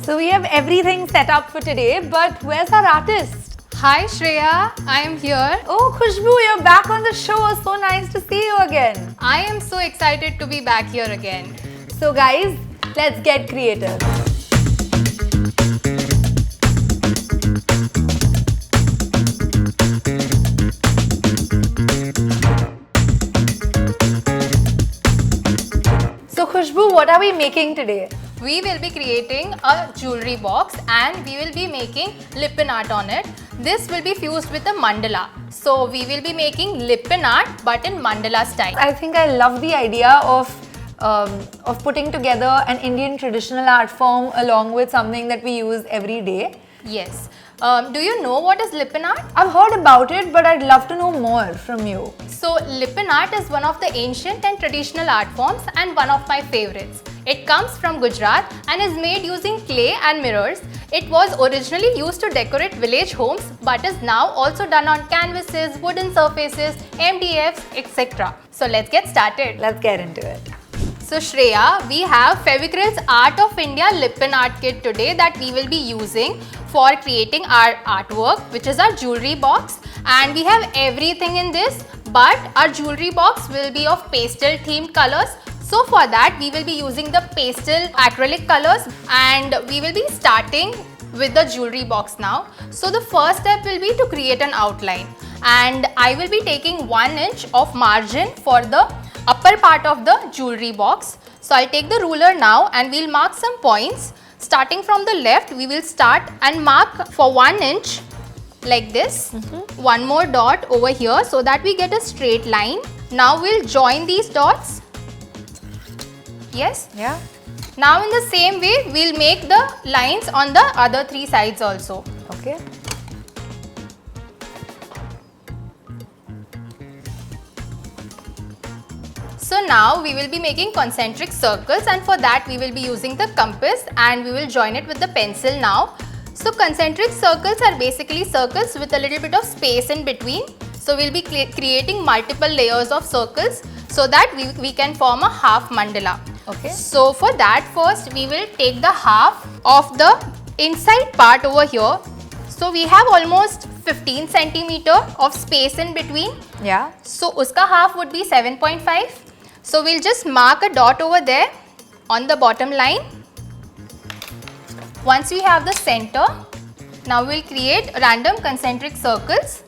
So we have everything set up for today, but where's our artist? Hi Shreya, I am here. Oh, Khushbu, you're back on the show. So nice to see you again. I am so excited to be back here again. So guys, let's get creative. So Khushbu, what are we making today? We will be creating a jewelry box and we will be making Lippen art on it. This will be fused with a mandala. So we will be making Lippen art but in mandala style. I think I love the idea of putting together an Indian traditional art form along with something that we use every day. Yes. Do you know what is Lippen art? I've heard about it, but I'd love to know more from you. So Lippen art is one of the ancient and traditional art forms and one of my favorites. It comes from Gujarat and is made using clay and mirrors. It was originally used to decorate village homes but is now also done on canvases, wooden surfaces, MDFs, etc. So let's get started. Let's get into it. So Shreya, we have Fevicryl's Art of India Lippen Art Kit today that we will be using for creating our artwork, which is our jewelry box, and we have everything in this, but our jewelry box will be of pastel themed colors. So for that we will be using the pastel acrylic colors and we will be starting with the jewelry box now. So the first step will be to create an outline and I will be taking 1 inch of margin for the upper part of the jewelry box. So I'll take the ruler now and we'll mark some points. Starting from the left, we will start and mark for 1 inch like this. One more dot over here so that we get a straight line. Now we'll join these dots. Yes? Yeah. Now in the same way, we'll make the lines on the other 3 sides also. Okay. So now we will be making concentric circles and for that we will be using the compass and we will join it with the pencil now. So concentric circles are basically circles with a little bit of space in between. So we'll be creating multiple layers of circles so that we can form a half mandala. Okay. So for that first we will take the half of the inside part over here. So we have almost 15 centimeter of space in between. Yeah. So uska half would be 7.5. So we'll just mark a dot over there on the bottom line. Once we have the center, now we'll create random concentric circles.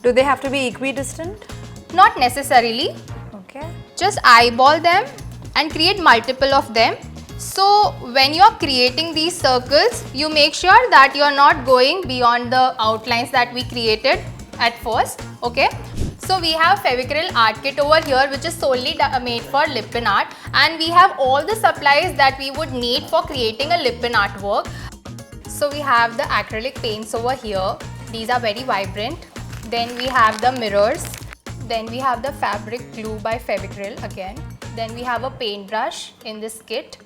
Do they have to be equidistant? Not necessarily. Okay. Just eyeball them and create multiple of them. So when you are creating these circles, you make sure that you are not going beyond the outlines that we created at first. Okay. So we have Fevicryl art kit over here which is solely made for Lippen art and we have all the supplies that we would need for creating a Lippen artwork. So we have the acrylic paints over here. These are very vibrant. Then we have the mirrors. Then we have the fabric glue by Fevicryl again. Then we have a paintbrush in this kit.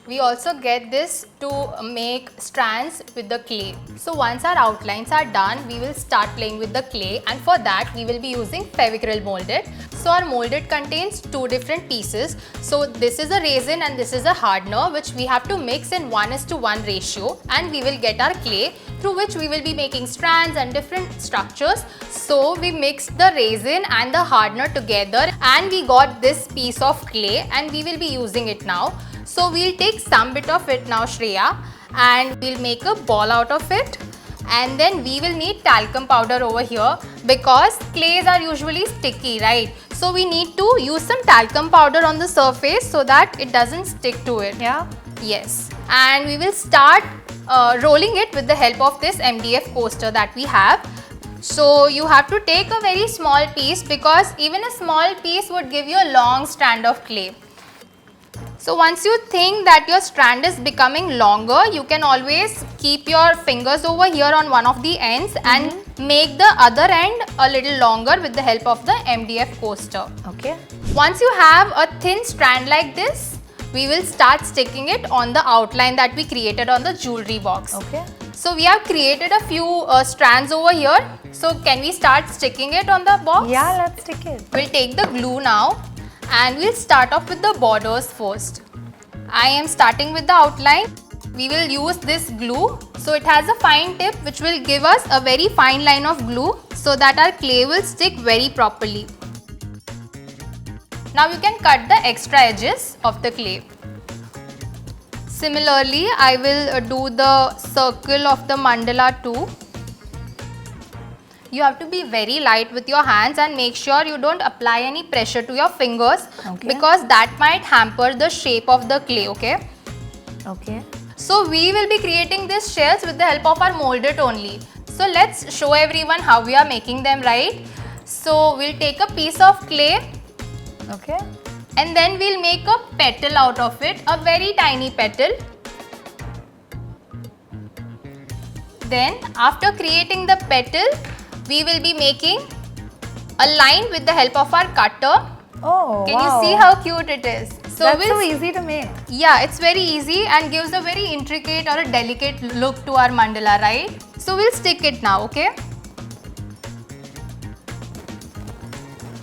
We also get this to make strands with the clay. So once our outlines are done, we will start playing with the clay and for that we will be using Fevicryl molded. So our molded contains 2 different pieces. So this is a resin and this is a hardener which we have to mix in 1:1 ratio and we will get our clay through which we will be making strands and different structures. So we mixed the resin and the hardener together and we got this piece of clay and we will be using it now. So we'll take some bit of it now Shreya and we'll make a ball out of it and then we will need talcum powder over here because clays are usually sticky, right? So we need to use some talcum powder on the surface so that it doesn't stick to it. Yeah. Yes. And we will start rolling it with the help of this MDF coaster that we have. So you have to take a very small piece because even a small piece would give you a long strand of clay. So once you think that your strand is becoming longer, you can always keep your fingers over here on one of the ends and make the other end a little longer with the help of the MDF coaster. Okay. Once you have a thin strand like this, we will start sticking it on the outline that we created on the jewelry box. Okay. So we have created a few strands over here. So can we start sticking it on the box? Yeah, let's stick it. We'll take the glue now and we'll start off with the borders first. I am starting with the outline. we will use this glue. So it has a fine tip which will give us a very fine line of glue so that our clay will stick very properly. Now you can cut the extra edges of the clay. Similarly, I will do the circle of the mandala too. You have to be very light with your hands and make sure you don't apply any pressure to your fingers, because that might hamper the shape of the clay, okay? Okay. So we will be creating these shells with the help of our molded only. So let's show everyone how we are making them, right? So we'll take a piece of clay. Okay. And then we'll make a petal out of it, a very tiny petal. Then after creating the petal, we will be making a line with the help of our cutter. Oh, Can wow. you see how cute it is? So That's so easy to make. Yeah, it's very easy and gives a very intricate or a delicate look to our mandala, right? So we'll stick it now, okay?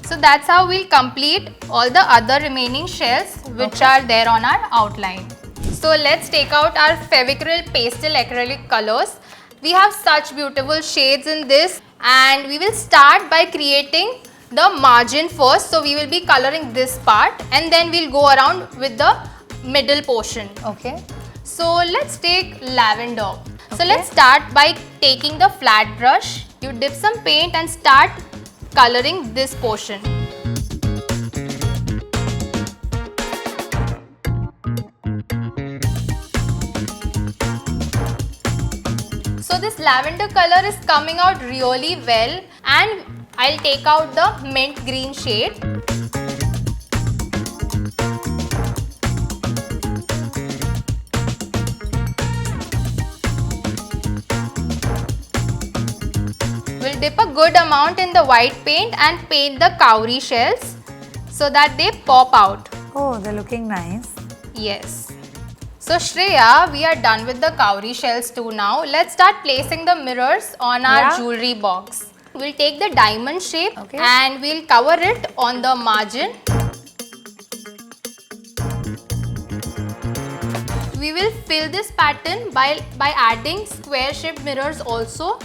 So that's how we'll complete all the other remaining shells which are there on our outline. So let's take out our Fevicryl pastel acrylic colors. We have such beautiful shades in this, and we will start by creating the margin first. So we will be coloring this part and then we'll go around with the middle portion. Okay. So let's take lavender. So let's start by taking the flat brush. You dip some paint and start coloring this portion. So this lavender color is coming out really well, and I'll take out the mint green shade. We'll dip a good amount in the white paint and paint the cowrie shells so that they pop out. Oh, they're looking nice. Yes. So Shreya, we are done with the cowrie shells too now. Let's start placing the mirrors on our jewelry box. We'll take the diamond shape and we'll cover it on the margin. We will fill this pattern by adding square shaped mirrors also.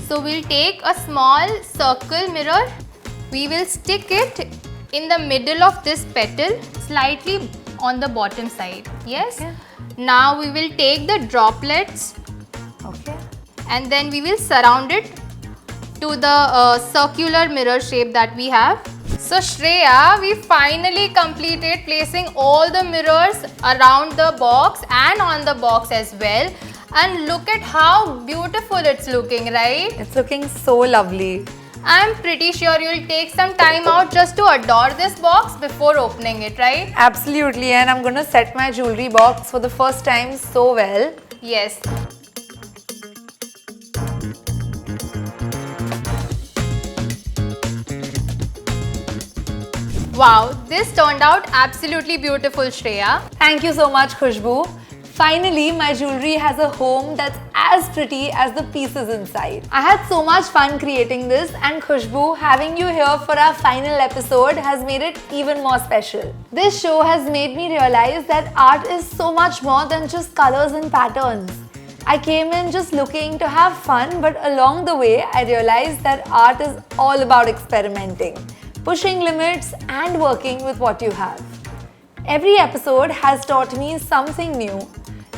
So we'll take a small circle mirror. We will stick it in the middle of this petal, slightly on the bottom side. Yes. Okay. Now we will take the droplets. Okay. And then we will surround it to the circular mirror shape that we have. So Shreya, we finally completed placing all the mirrors around the box and on the box as well. And look at how beautiful it's looking, right? It's looking so lovely. I'm pretty sure you'll take some time out just to adore this box before opening it, right? Absolutely, and I'm going to set my jewelry box for the first time so well. Yes. Wow, this turned out absolutely beautiful, Shreya. Thank you so much, Khushbu. Finally, my jewelry has a home that's as pretty as the pieces inside. I had so much fun creating this, and Khushbu, having you here for our final episode has made it even more special. This show has made me realize that art is so much more than just colors and patterns. I came in just looking to have fun, but along the way, I realized that art is all about experimenting, pushing limits, and working with what you have. Every episode has taught me something new.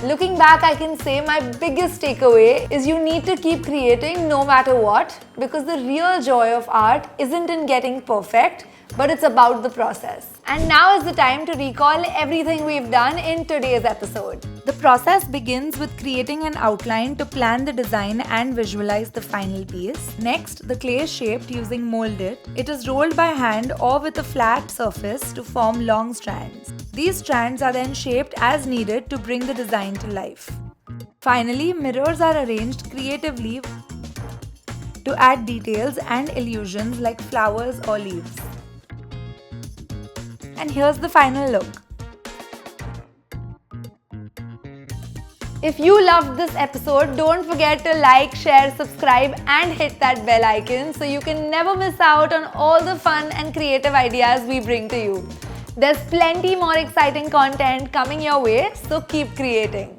Looking back, I can say my biggest takeaway is you need to keep creating no matter what, because the real joy of art isn't in getting perfect, but it's about the process. And now is the time to recall everything we've done in today's episode. The process begins with creating an outline to plan the design and visualize the final piece. Next, the clay is shaped using mold it. It is rolled by hand or with a flat surface to form long strands. These strands are then shaped as needed to bring the design to life. Finally, mirrors are arranged creatively to add details and illusions like flowers or leaves. And here's the final look. If you loved this episode, don't forget to like, share, subscribe and hit that bell icon so you can never miss out on all the fun and creative ideas we bring to you. There's plenty more exciting content coming your way, so keep creating.